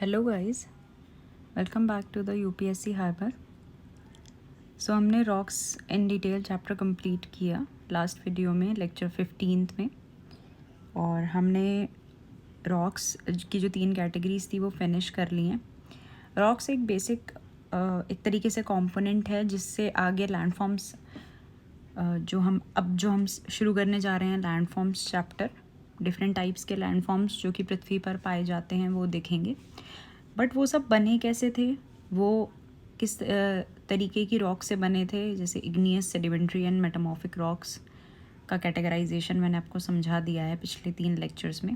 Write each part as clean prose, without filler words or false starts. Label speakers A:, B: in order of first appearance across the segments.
A: Hello guys, welcome back to the UPSC harbour. So हमने rocks in detail chapter complete किया last video में, lecture 15 में। और हमने रॉक्स की जो 3 कैटेगरीज थी वो फिनिश कर ली हैं। रॉक्स एक बेसिक एक तरीके से कंपोनेंट है जिससे आगे लैंडफॉर्म्स जो हम शुरू करने जा रहे हैं, लैंडफॉर्म्स चैप्टर, डिफरेंट टाइप्स के लैंडफॉर्म्स जो कि पृथ्वी पर पाए जाते हैं वो देखेंगे। बट वो सब बने कैसे थे, वो किस तरीके की रॉक से बने थे, जैसे igneous, sedimentary and metamorphic rocks का कैटेगराइजेशन मैंने आपको समझा दिया है पिछले 3 लेक्चर्स में।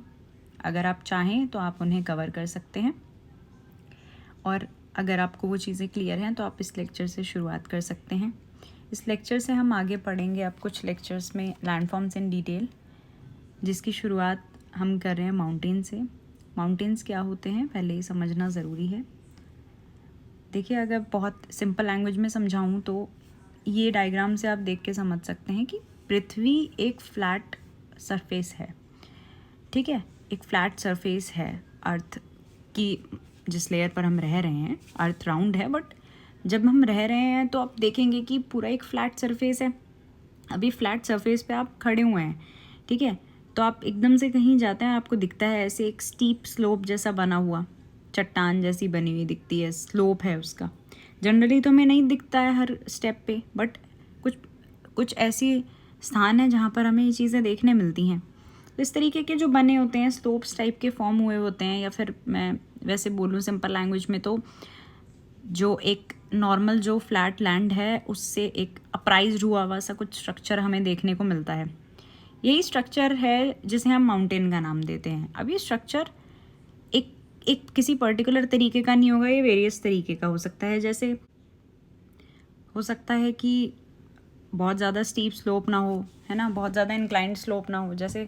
A: अगर आप चाहें तो आप उन्हें कवर कर सकते हैं, और अगर आपको वो चीज़ें क्लियर हैं तो आप इस लेक्चर से शुरुआत कर सकते हैं। इस लेक्चर से हम आगे पढ़ेंगे अब कुछ लेक्चर्स में लैंडफॉर्म्स इन डिटेल, जिसकी शुरुआत हम कर रहे हैं माउंटेन से। माउंटेन्स क्या होते हैं पहले ही समझना ज़रूरी है। देखिए, अगर बहुत सिंपल लैंग्वेज में समझाऊँ तो ये डायग्राम से आप देख के समझ सकते हैं कि पृथ्वी एक फ्लैट सरफेस है, ठीक है। एक फ्लैट सरफेस है अर्थ की, जिस लेयर पर हम रह रहे हैं। अर्थ राउंड है, बट जब हम रह रहे हैं तो आप देखेंगे कि पूरा एक फ्लैट सरफेस है। अभी फ्लैट सरफेस पे आप खड़े हुए हैं, ठीक है, तो आप एकदम से कहीं जाते हैं, आपको दिखता है ऐसे एक स्टीप स्लोप जैसा बना हुआ, चट्टान जैसी बनी हुई दिखती है, स्लोप है उसका। जनरली तो हमें नहीं दिखता है हर स्टेप पे, बट कुछ कुछ ऐसी स्थान है जहाँ पर हमें ये चीज़ें देखने मिलती हैं। तो इस तरीके के जो बने होते हैं, स्लोप्स टाइप के फॉर्म हुए होते हैं, या फिर मैं वैसे बोलूँ सिंपल लैंग्वेज में तो जो एक नॉर्मल जो फ्लैट लैंड है उससे एक अप्राइज्ड हुआ हुआ सा कुछ स्ट्रक्चर हमें देखने को मिलता है। यही स्ट्रक्चर है जिसे हम माउंटेन का नाम देते हैं। अब ये स्ट्रक्चर एक किसी पर्टिकुलर तरीके का नहीं होगा, ये वेरियस तरीके का हो सकता है। जैसे हो सकता है कि बहुत ज़्यादा स्टीप स्लोप ना हो, है ना, बहुत ज़्यादा इंक्लाइंड स्लोप ना हो। जैसे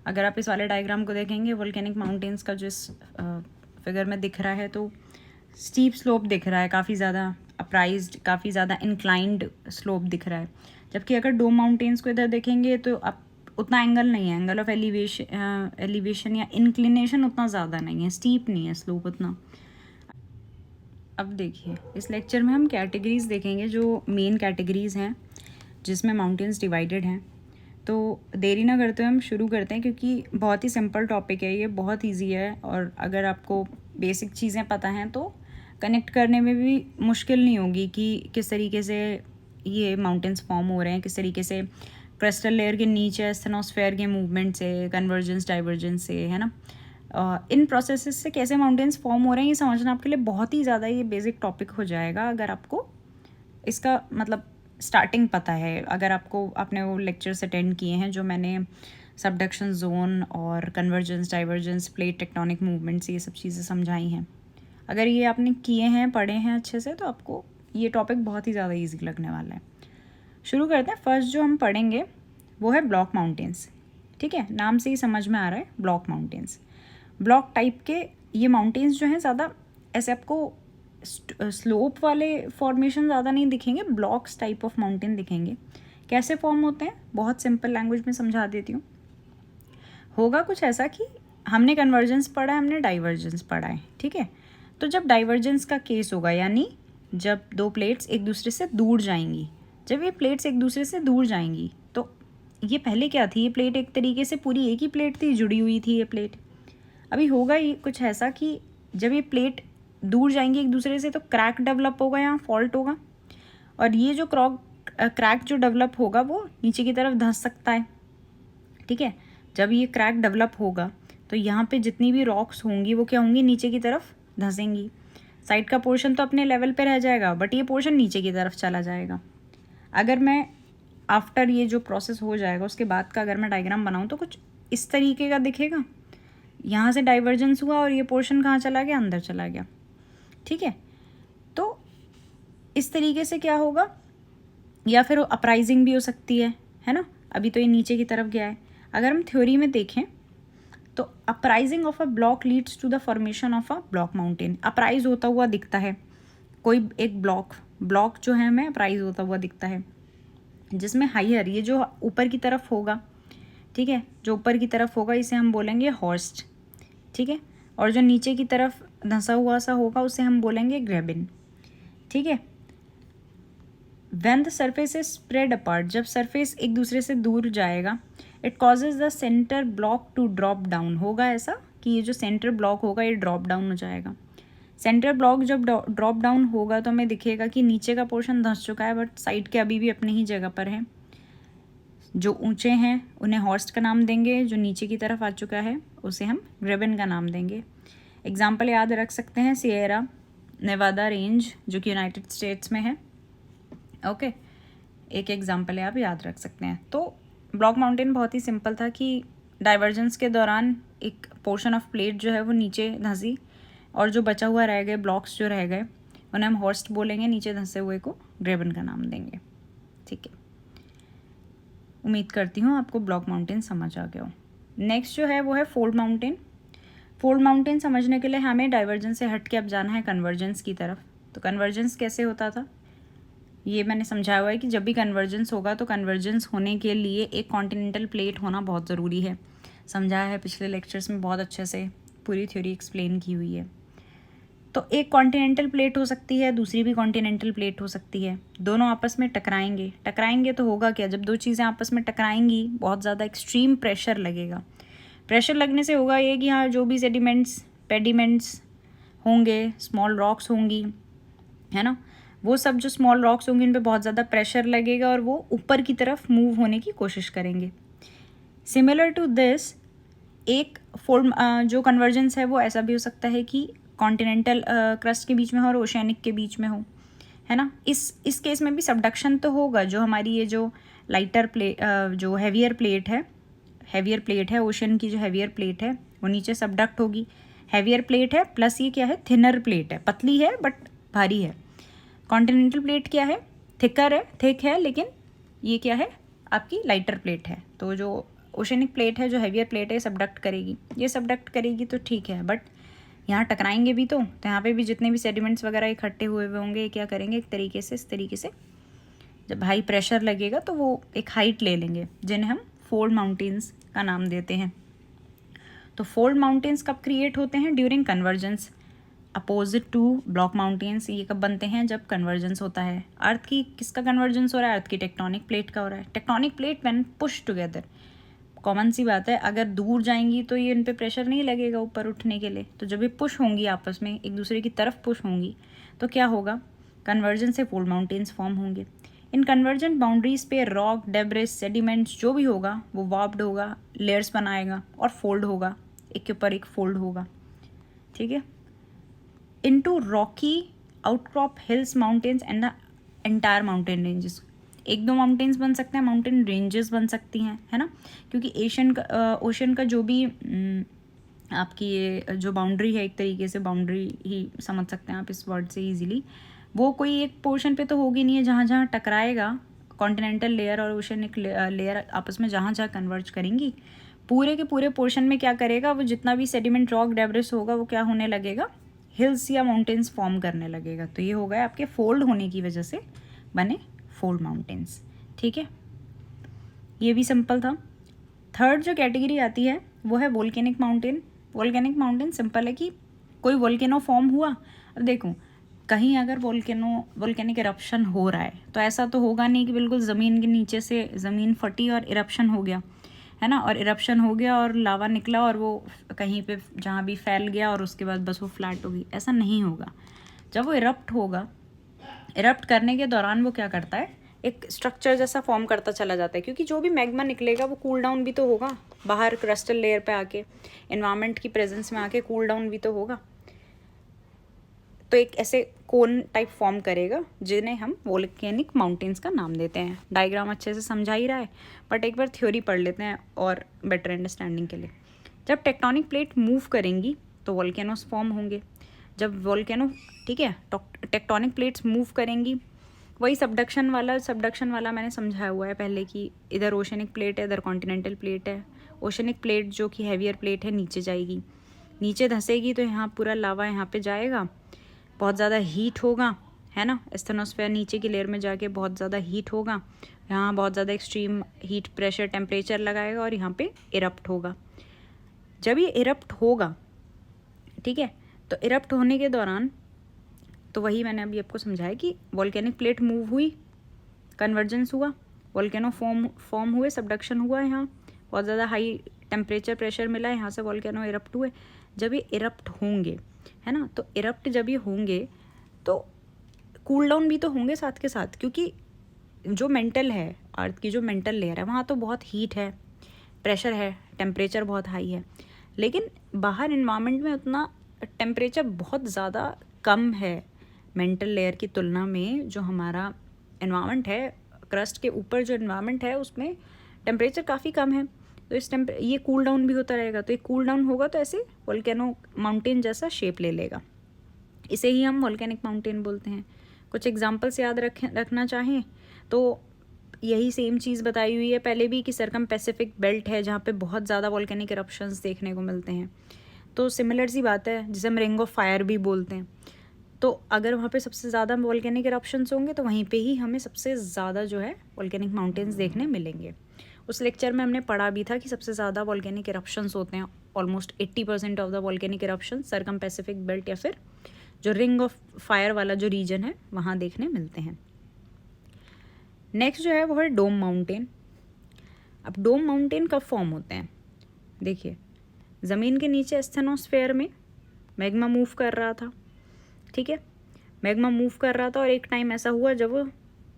A: अगर आप इस वाले डायग्राम को देखेंगे, वोल्केनिक माउंटेन्स का जो इस फिगर में दिख रहा है, तो स्टीप स्लोप दिख रहा है, काफ़ी ज़्यादा अप्राइज्ड, काफ़ी ज़्यादा इंक्लाइंड स्लोप दिख रहा है। जबकि अगर डोम माउंटेन्स को इधर देखेंगे तो आप उतना एंगल नहीं है, एंगल ऑफ एलिवेशन या इंक्लिनेशन उतना ज़्यादा नहीं है, स्टीप नहीं है स्लोप उतना। अब देखिए, इस लेक्चर में हम कैटेगरीज देखेंगे, जो मेन कैटेगरीज हैं जिसमें माउंटेन्स डिवाइडेड हैं। तो देरी ना करते हुए हम शुरू करते हैं, क्योंकि बहुत ही सिंपल टॉपिक है ये, बहुत इजी है, और अगर आपको बेसिक चीज़ें पता हैं तो कनेक्ट करने में भी मुश्किल नहीं होगी कि किस तरीके से ये माउंटेन्स फॉर्म हो रहे हैं, किस तरीके से क्रिस्टल लेयर के नीचे स्टेनोस्फेयर के मूवमेंट से, कन्वर्जेंस डाइवर्जेंस से, है ना, इन प्रोसेसेस से कैसे माउंटेन्स फॉर्म हो रहे हैं, ये समझना आपके लिए बहुत ही ज़्यादा ये बेसिक टॉपिक हो जाएगा अगर आपको इसका मतलब स्टार्टिंग पता है। अगर आपने वो लेक्चर्स अटेंड किए हैं जो मैंने सबडक्शन जोन और convergence divergence, plate tectonic movements, ये सब चीज़ें समझाई हैं, अगर ये आपने किए हैं, पढ़े हैं अच्छे से, तो आपको ये टॉपिक बहुत ही ज़्यादा ईजी लगने वाला है। शुरू करते हैं। फर्स्ट जो हम पढ़ेंगे वो है ब्लॉक माउंटेन्स, ठीक है। नाम से ही समझ में आ रहा है, ब्लॉक माउंटेन्स। ब्लॉक टाइप के ये माउंटेन्स जो हैं, ज़्यादा ऐसे आपको स्लोप वाले फॉर्मेशन ज़्यादा नहीं दिखेंगे, ब्लॉक्स टाइप ऑफ माउंटेन दिखेंगे। कैसे फॉर्म होते हैं, बहुत सिंपल लैंग्वेज में समझा देती हूँ। होगा कुछ ऐसा कि हमने कन्वर्जेंस पढ़ा है, हमने डाइवर्जेंस पढ़ा है, ठीक है। तो जब डाइवर्जेंस का केस होगा, यानी जब दो प्लेट्स एक दूसरे से दूर जाएंगी, जब ये प्लेट्स एक दूसरे से दूर जाएंगी, तो ये पहले क्या थी, ये प्लेट एक तरीके से पूरी एक ही प्लेट थी, जुड़ी हुई थी ये प्लेट। अभी होगा ये कुछ ऐसा कि जब ये प्लेट दूर जाएंगी एक दूसरे से, तो क्रैक डेवलप होगा, यहाँ फॉल्ट होगा, और ये जो क्रैक जो डेवलप होगा वो नीचे की तरफ धंस सकता है, ठीक है। जब ये क्रैक डेवलप होगा तो यहाँ पे जितनी भी रॉक्स होंगी वो क्या होंगी, नीचे की तरफ धंसेंगी। साइड का पोर्शन तो अपने लेवल पे रह जाएगा, बट ये पोर्शन नीचे की तरफ चला जाएगा। अगर मैं आफ्टर ये जो प्रोसेस हो जाएगा उसके बाद का अगर मैं डायग्राम बनाऊँ तो कुछ इस तरीके का दिखेगा। यहाँ से डाइवर्जेंस हुआ और ये पोर्शन कहाँ चला गया, अंदर चला गया, ठीक है। तो इस तरीके से क्या होगा, या फिर अपराइजिंग भी हो सकती है ना। अभी तो ये नीचे की तरफ गया है। अगर हम थ्योरी में देखें तो uprising of a block leads to the formation of a block mountain. Uprise होता हुआ दिखता है कोई एक ब्लॉक जो है हमें अपराइज होता हुआ दिखता है, जिसमें हाइयर, ये जो ऊपर की तरफ होगा, ठीक है, जो ऊपर की तरफ होगा इसे हम बोलेंगे हॉर्स्ट, ठीक है। और जो नीचे की तरफ धंसा हुआ सा होगा उसे हम बोलेंगे ग्रेबिन, ठीक है। When the surface is spread apart, जब सरफेस एक दूसरे से दूर जाएगा, it causes the centre block to drop down, होगा ऐसा कि ये जो सेंटर ब्लॉक होगा ये ड्रॉप डाउन हो जाएगा। सेंटर ब्लॉक जब ड्रॉप डाउन होगा तो हमें दिखेगा कि नीचे का पोर्शन धंस चुका है बट साइड के अभी भी अपनी ही जगह पर है। जो ऊंचे हैं उन्हें हॉर्स्ट का नाम देंगे, जो नीचे की तरफ आ चुका है उसे हम ग्रेबिन का नाम देंगे। एग्जाम्पल याद रख सकते हैं सिएरा नेवादा रेंज जो कि यूनाइटेड स्टेट्स में है, ओके। एक एग्जाम्पल है, आप याद रख सकते हैं। तो ब्लॉक माउंटेन बहुत ही सिंपल था कि डाइवर्जेंस के दौरान एक पोर्शन ऑफ प्लेट जो है वो नीचे धंसी और जो बचा हुआ रह गए ब्लॉक्स जो रह गए उन्हें हम हॉर्स्ट बोलेंगे, नीचे धंसे हुए को ग्रेबिन का नाम देंगे, ठीक है। उम्मीद करती हूँ आपको ब्लॉक माउंटेन समझ आ गया हो। नेक्स्ट जो है वो है फोल्ड माउंटेन। फोल्ड माउंटेन समझने के लिए हमें डाइवर्जेंस से हट के अब जाना है कन्वर्जेंस की तरफ। तो कन्वर्जेंस कैसे होता था ये मैंने समझाया हुआ है कि जब भी कन्वर्जेंस होगा तो कन्वर्जेंस होने के लिए एक कॉन्टिनेंटल प्लेट होना बहुत ज़रूरी है। समझाया है पिछले लेक्चर्स में, बहुत अच्छे से पूरी थ्योरी एक्सप्लेन की हुई है। तो एक कॉन्टिनेंटल प्लेट हो सकती है, दूसरी भी कॉन्टिनेंटल प्लेट हो सकती है, दोनों आपस में टकराएंगे तो होगा क्या, जब दो चीज़ें आपस में टकराएंगी बहुत ज़्यादा एक्सट्रीम प्रेशर लगेगा। प्रेशर लगने से होगा ये कि हाँ जो भी सेडिमेंट्स पेडिमेंट्स होंगे, स्मॉल रॉक्स होंगी, है ना, वो सब जो स्मॉल रॉक्स होंगे उन पे बहुत ज़्यादा प्रेशर लगेगा और वो ऊपर की तरफ मूव होने की कोशिश करेंगे। सिमिलर टू दिस एक फोल्ड जो कन्वर्जेंस है वो ऐसा भी हो सकता है कि कॉन्टिनेंटल क्रस्ट के बीच में हो और ओशियानिक के बीच में हो, है ना। इस केस में भी सबडक्शन तो होगा, जो हमारी ये जो लाइटर प्लेट जो हैवियर प्लेट है ओशन की, जो हैवियर प्लेट है वो नीचे सबडक्ट होगी। हैवियर प्लेट है प्लस ये क्या है, थिनर प्लेट है, पतली है बट भारी है। कॉन्टिनेंटल प्लेट क्या है, थिक है लेकिन ये क्या है, आपकी लाइटर प्लेट है। तो जो ओशनिक प्लेट है, जो हैवियर प्लेट है, सबडक्ट करेगी तो ठीक है, बट यहाँ टकराएंगे भी तो यहाँ पे भी जितने भी सेडिमेंट्स वगैरह इकट्ठे हुए होंगे ये क्या करेंगे, इस तरीके से जब हाई प्रेशर लगेगा तो वो एक हाइट ले लेंगे, जिन्हें हम फोल्ड माउंटेन्स का नाम देते हैं। तो फोल्ड माउंटेन्स कब क्रिएट होते हैं, during convergence, opposite to block mountains. ये कब बनते हैं, जब कन्वर्जेंस होता है। अर्थ की किसका कन्वर्जेंस हो रहा है, अर्थ की टेक्टोनिक प्लेट का हो रहा है। Tectonic plate when push together, common सी बात है, अगर दूर जाएंगी तो ये इन पे प्रेशर नहीं लगेगा ऊपर उठने के लिए, तो जब ये पुश होंगी आपस में एक दूसरे की तरफ पुश होंगी तो क्या होगा, कन्वर्जेंस से फोल्ड माउंटेन्स फॉर्म होंगे। इन कन्वर्जेंट बाउंड्रीज पे रॉक, डेब्रिस, सेडिमेंट्स जो भी होगा वो वार्प्ड होगा, लेयर्स बनाएगा और फोल्ड होगा, एक के ऊपर एक फोल्ड होगा, ठीक है। Into Rocky outcrop hills, mountains and the entire mountain ranges. एक दो माउंटेन्स बन सकते हैं, माउंटेन रेंजेस बन सकती हैं, है ना, क्योंकि ओशन का जो भी आपकी ये जो बाउंड्री है, एक तरीके से बाउंड्री ही समझ सकते हैं आप इस वर्ड से इजीली, वो कोई एक पोर्शन पे तो होगी नहीं है, जहाँ जहाँ टकराएगा कॉन्टिनेंटल लेयर और ओशनिक लेयर आपस में जहाँ जहाँ कन्वर्ज करेंगी, पूरे के पूरे पोर्शन में क्या करेगा, वो जितना भी सेडिमेंट, रॉक, डेब्रिस होगा वो क्या होने लगेगा, हिल्स या माउंटेन्स फॉर्म करने लगेगा। तो ये हो गया आपके फोल्ड होने की वजह से बने फोल्ड माउंटेन्स, ठीक है। ये भी सिंपल था। थर्ड जो कैटेगरी आती है वो है volcanic mountain. Volcanic mountain simple है कि कोई वोल्केनो फॉर्म हुआ। अब देखो कहीं अगर वोल्केनिक इरप्शन हो रहा है तो ऐसा तो होगा नहीं कि बिल्कुल ज़मीन के नीचे से ज़मीन फटी और इरप्शन हो गया, है ना, और इरप्शन हो गया और लावा निकला और वो कहीं पे जहाँ भी फैल गया और उसके बाद बस वो फ्लैट होगी, ऐसा नहीं होगा। जब वो इरप्ट होगा, इरप्ट करने के दौरान वो क्या करता है, एक स्ट्रक्चर जैसा फॉर्म करता चला जाता है, क्योंकि जो भी मैग्मा निकलेगा वो कूल डाउन भी तो होगा, बाहर क्रिस्टल लेयर पे आके एनवायरनमेंट की प्रेजेंस में आके कूल डाउन भी तो होगा। तो एक ऐसे कोन टाइप फॉर्म करेगा जिन्हें हम वोल्केनिक माउंटेन्स का नाम देते हैं। डायग्राम अच्छे से समझा ही रहा है, बट एक बार थ्योरी पढ़ लेते हैं और बेटर अंडरस्टैंडिंग के लिए। जब टेक्टोनिक प्लेट मूव करेंगी तो वोल्केनोस फॉर्म होंगे। जब वोल्केनो, ठीक है, टेक्टोनिक प्लेट्स मूव करेंगी, वही सबडक्शन वाला मैंने समझाया हुआ है पहले कि इधर ओशनिक प्लेट है, इधर कॉन्टिनेंटल प्लेट है। ओशनिक प्लेट जो कि हैवियर प्लेट है नीचे जाएगी, नीचे धंसेगी तो यहाँ पूरा लावा यहाँ पे जाएगा, बहुत ज़्यादा हीट होगा, है ना, एस्थेनोस्फेयर नीचे की लेयर में जाके बहुत ज़्यादा हीट होगा, यहाँ बहुत ज़्यादा एक्सट्रीम हीट प्रेशर टेम्परेचर लगाएगा और यहाँ पे इरप्ट होगा। जब ये इरप्ट होगा, ठीक है, तो इरप्ट होने के दौरान तो वही मैंने अभी आपको समझाया कि वॉल्केनिक प्लेट मूव हुई, कन्वर्जेंस हुआ, वॉल्केनो फॉर्म हुए, सबडक्शन हुआ, यहाँ बहुत ज़्यादा हाई टेम्परेचर प्रेशर मिला, यहाँ से वॉल्केनो इरप्ट हुए। जब ये इरप्ट होंगे, है ना, तो इरप्ट जब ये होंगे तो कूल डाउन भी तो होंगे साथ के साथ, क्योंकि जो मेंटल है, अर्थ की जो मेंटल लेयर है, वहाँ तो बहुत हीट है, प्रेशर है, टेम्परेचर बहुत हाई है, लेकिन बाहर इन्वायरमेंट में उतना टेम्परेचर बहुत ज़्यादा कम है मेंटल लेयर की तुलना में। जो हमारा इन्वायरमेंट है, क्रस्ट के ऊपर जो इन्वायरमेंट है, उसमें टेम्परेचर काफ़ी कम है, तो इस ये कूल डाउन भी होता रहेगा। तो ये कूल डाउन होगा तो ऐसे वोल्केनो माउंटेन जैसा शेप ले लेगा, इसे ही हम वोल्केनिक माउंटेन बोलते हैं। कुछ एग्जांपल्स याद रखना चाहें तो यही सेम चीज़ बताई हुई है पहले भी कि सरकम पैसिफिक बेल्ट है जहाँ पे बहुत ज़्यादा वोल्केनिक इरप्शंस देखने को मिलते हैं। तो सिमिलर सी बात है, जिसे हम रिंग ऑफ फायर भी बोलते हैं। तो अगर वहाँ पे सबसे ज़्यादा वोल्केनिक इरप्शंस होंगे तो वहीं पे ही हमें सबसे ज़्यादा जो है वोल्केनिक माउंटेन्स देखने मिलेंगे। उस लेक्चर में हमने पढ़ा भी था कि सबसे ज़्यादा वोल्केनिक इरप्शंस होते हैं, almost 80% of the volcanic eruption circum Pacific belt या फिर जो रिंग ऑफ फायर वाला जो रीजन है वहाँ देखने मिलते हैं। नेक्स्ट जो है वो है डोम माउंटेन। अब डोम माउंटेन कब फॉर्म होते हैं? देखिए, ज़मीन के नीचे एस्थेनोस्फेयर में मैग्मा मूव कर रहा था, ठीक है, मैग्मा मूव कर रहा था और एक टाइम ऐसा हुआ जब वो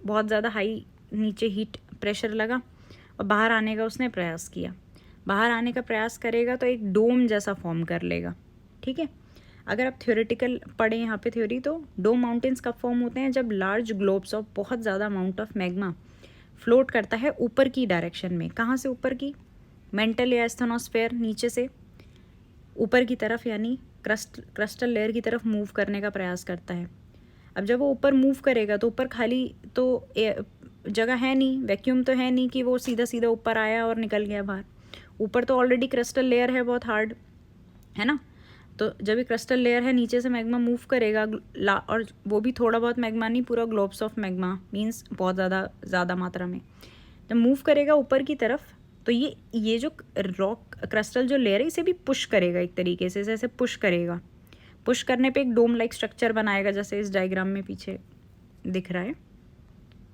A: बहुत ज़्यादा हाई नीचे हीट प्रेशर लगा और बाहर आने का उसने प्रयास किया। बाहर आने का प्रयास करेगा तो एक डोम जैसा फॉर्म कर लेगा, ठीक है। अगर आप थ्योरेटिकल पढ़ें यहाँ पे थ्योरी, तो डोम माउंटेन्स कब फॉर्म होते हैं? जब लार्ज ग्लोब्स ऑफ बहुत ज़्यादा अमाउंट ऑफ मैग्मा फ्लोट करता है ऊपर की डायरेक्शन में। कहाँ से ऊपर की? मेंटल या एस्थेनोस्फेयर नीचे से ऊपर की तरफ, यानी क्रिस्टल लेयर की तरफ मूव करने का प्रयास करता है। अब जब वो ऊपर मूव करेगा तो ऊपर खाली तो जगह है नहीं, वैक्यूम तो है नहीं कि वो सीधा सीधा ऊपर आया और निकल गया बाहर। ऊपर तो ऑलरेडी क्रिस्टल लेयर है बहुत हार्ड, है ना। तो जब ये क्रिस्टल लेयर है, नीचे से मैग्मा मूव करेगा और वो भी थोड़ा बहुत मैग्मा नहीं, पूरा ग्लोब्स ऑफ मैग्मा, मींस बहुत ज़्यादा मात्रा में जब मूव करेगा ऊपर की तरफ, तो ये जो रॉक क्रिस्टल जो लेयर है इसे भी पुश करेगा एक तरीके से, जैसे पुश करेगा। पुश करने पे एक डोम लाइक स्ट्रक्चर बनाएगा, जैसे इस डायग्राम में पीछे दिख रहा है।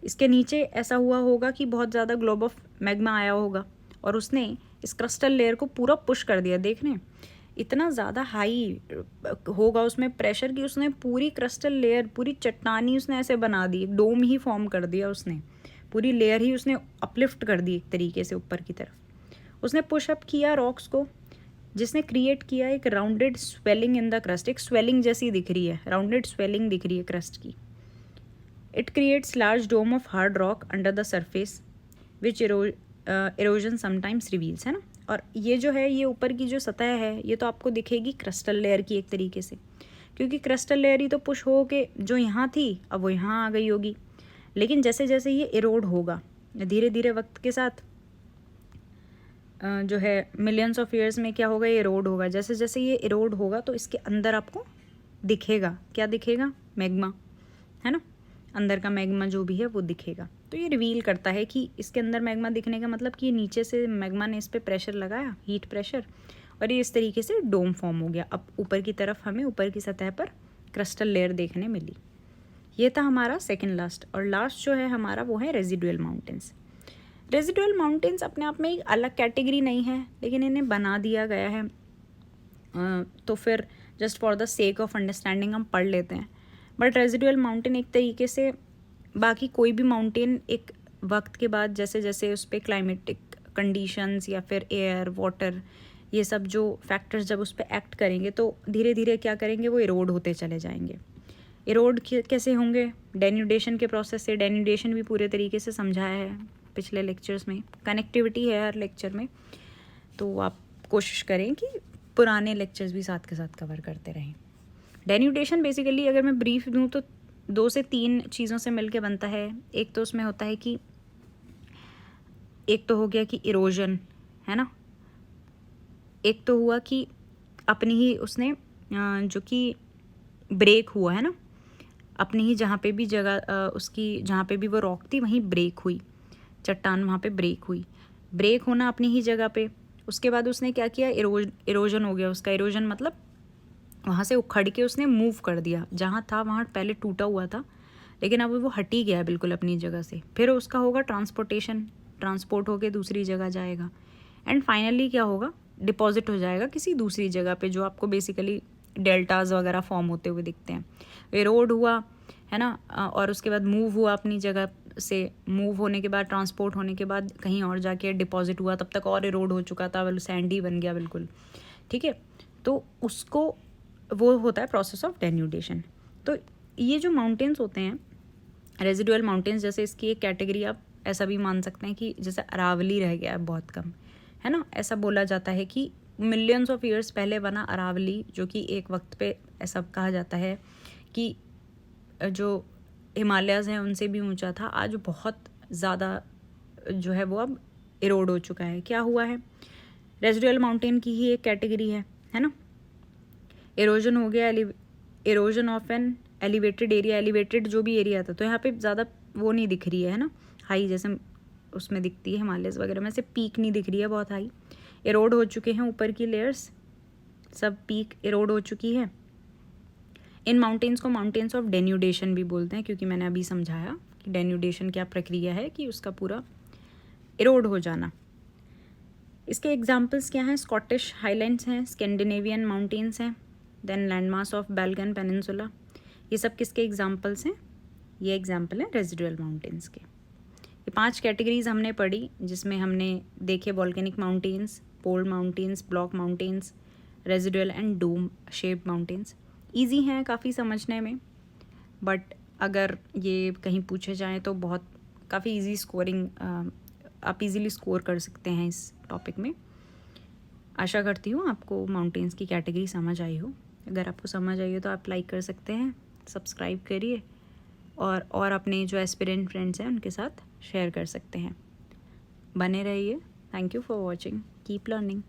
A: इसके नीचे ऐसा हुआ होगा कि बहुत ज़्यादा ग्लोब ऑफ मैग्मा आया होगा और उसने इस क्रिस्टल लेयर को पूरा पुश कर दिया। देखने इतना ज़्यादा हाई होगा उसमें प्रेशर कि उसने पूरी क्रिस्टल लेयर, पूरी चट्टानी उसने ऐसे बना दी, एक डोम ही फॉर्म कर दिया उसने, पूरी लेयर ही उसने अपलिफ्ट कर दी एक तरीके से ऊपर की तरफ। उसने पुशअप किया रॉक्स को, जिसने क्रिएट किया एक rounded swelling in the crust. एक स्वेलिंग जैसी दिख रही है, राउंडेड स्वेलिंग दिख रही है क्रस्ट की। It creates large dome of hard rock under the surface which erosion sometimes reveals, है ना। और ये जो है, ये ऊपर की जो सतह है, ये तो आपको दिखेगी क्रिस्टल लेयर की एक तरीके से, क्योंकि क्रिस्टल लेयर ही तो पुश हो के जो यहाँ थी अब वो यहाँ आ गई होगी। लेकिन जैसे जैसे ये इरोड होगा धीरे धीरे वक्त के साथ, जो है मिलियंस ऑफ ईयर्स में क्या होगा, ये इरोड होगा। जैसे जैसे ये इरोड होगा तो इसके अंदर आपको दिखेगा, क्या दिखेगा? मैग्मा, है ना। अंदर का मैग्मा जो भी है वो दिखेगा। तो ये रिवील करता है कि इसके अंदर मैग्मा दिखने का मतलब कि नीचे से मैग्मा ने इस पर प्रेशर लगाया, हीट प्रेशर, और ये इस तरीके से डोम फॉर्म हो गया। अब ऊपर की तरफ हमें ऊपर की सतह पर क्रिस्टल लेयर देखने मिली। ये था हमारा सेकेंड लास्ट। और लास्ट जो है हमारा वो है रेजिडुअल माउंटेन्स। रेजिडुअल माउंटेन्स अपने आप में एक अलग कैटेगरी नहीं है, लेकिन इन्हें बना दिया गया है, तो फिर just for the sake of understanding हम पढ़ लेते हैं। बट रेजिडुअल माउंटेन एक तरीके से बाकी कोई भी माउंटेन एक वक्त के बाद जैसे जैसे उस पर क्लाइमेटिक कंडीशंस या फिर एयर, वाटर, ये सब जो फैक्टर्स जब उस पर एक्ट करेंगे तो धीरे धीरे क्या करेंगे, वो इरोड होते चले जाएंगे। इरोड कैसे होंगे? डेन्यूडेशन के प्रोसेस से। डेन्यूडेशन भी पूरे तरीके से समझाया है पिछले लेक्चर्स में, कनेक्टिविटी है हर लेक्चर में, तो आप कोशिश करें कि पुराने लेक्चर्स भी साथ के साथ कवर करते रहें। डेन्यूडेशन बेसिकली अगर मैं ब्रीफ दूँ तो 2 से 3 चीज़ों से मिलके बनता है। एक तो उसमें होता है कि एक तो हो गया कि इरोजन, है ना। एक तो हुआ कि अपनी ही उसने जो कि ब्रेक हुआ, है ना, अपनी ही जहाँ पे भी जगह उसकी जहाँ पे भी वो रॉक थी वहीं ब्रेक हुई, चट्टान वहाँ पे ब्रेक हुई। ब्रेक होना अपनी ही जगह पे। उसके बाद उसने क्या किया, इरोजन हो गया उसका। इरोजन मतलब वहाँ से उखड़ के उसने मूव कर दिया, जहाँ था वहाँ पहले टूटा हुआ था लेकिन अब वो हट ही गया बिल्कुल अपनी जगह से। फिर उसका होगा ट्रांसपोर्टेशन, ट्रांसपोर्ट होके दूसरी जगह जाएगा एंड फाइनली क्या होगा, डिपॉजिट हो जाएगा किसी दूसरी जगह पे, जो आपको बेसिकली डेल्टाज वगैरह फॉर्म होते हुए दिखते हैं। एरोड हुआ है ना, और उसके बाद मूव हुआ अपनी जगह से, मूव होने के बाद ट्रांसपोर्ट होने के बाद कहीं और जाके डिपॉजिट हुआ, तब तक और एरोड हो चुका था, सैंडी बन गया बिल्कुल, ठीक है। तो उसको वो होता है प्रोसेस ऑफ डेन्यूडेशन। तो ये जो माउंटेन्स होते हैं रेजिडुअल माउंटेन्स, जैसे इसकी एक कैटेगरी आप ऐसा भी मान सकते हैं कि जैसे अरावली रह गया है बहुत कम, है ना। ऐसा बोला जाता है कि मिलियंस ऑफ ईयर्स पहले बना अरावली, जो कि एक वक्त पे ऐसा कहा जाता है कि जो हिमालयाज़ हैं उनसे भी ऊंचा था, आज बहुत ज़्यादा जो है वो अब इरोड हो चुका है। क्या हुआ है, रेजिडुअल माउंटेन की ही एक कैटेगरी है ना। एरोजन हो गया, erosion of an elevated area, elevated जो भी एरिया था, तो यहाँ पे ज़्यादा वो नहीं दिख रही है ना, हाई जैसे उसमें दिखती है हिमालयस वगैरह में से, पीक नहीं दिख रही है बहुत हाई, एरोड हो चुके हैं ऊपर की लेयर्स, सब पीक एरोड हो चुकी है। इन माउंटेन्स को माउंटेन्स ऑफ डेन्यूडेशन भी बोलते हैं, क्योंकि मैंने अभी समझाया कि डेन्यूडेशन क्या प्रक्रिया है, कि उसका पूरा एरोड हो जाना। इसके एग्जाम्पल्स क्या हैं, स्कॉटिश हाईलैंड्स हैं, स्कैंडिनेवियन माउंटेन्स हैं, देन लैंडमास ऑफ बेल्गन पेनिनसुला। ये सब किसके एग्जाम्पल्स हैं, ये एग्जाम्पल हैं रेजिडुअल माउंटेन्स के। ये 5 कैटेगरीज हमने पढ़ी, जिसमें हमने देखे volcanic mountains, fold mountains, block mountains, residual and dome shape mountains. Easy हैं काफ़ी समझने में, बट अगर ये कहीं पूछे जाएँ तो बहुत काफ़ी ईजी स्कोरिंग, आप इजीली स्कोर कर सकते हैं इस टॉपिक में। आशा करती हूँ आपको माउंटेन्स की कैटेगरी समझ आई हो। अगर आपको समझ आई हो तो आप लाइक कर सकते हैं, सब्सक्राइब करिए, और अपने जो एस्पिरेंट फ्रेंड्स हैं उनके साथ शेयर कर सकते हैं। बने रहिए। Thank you for watching, keep learning.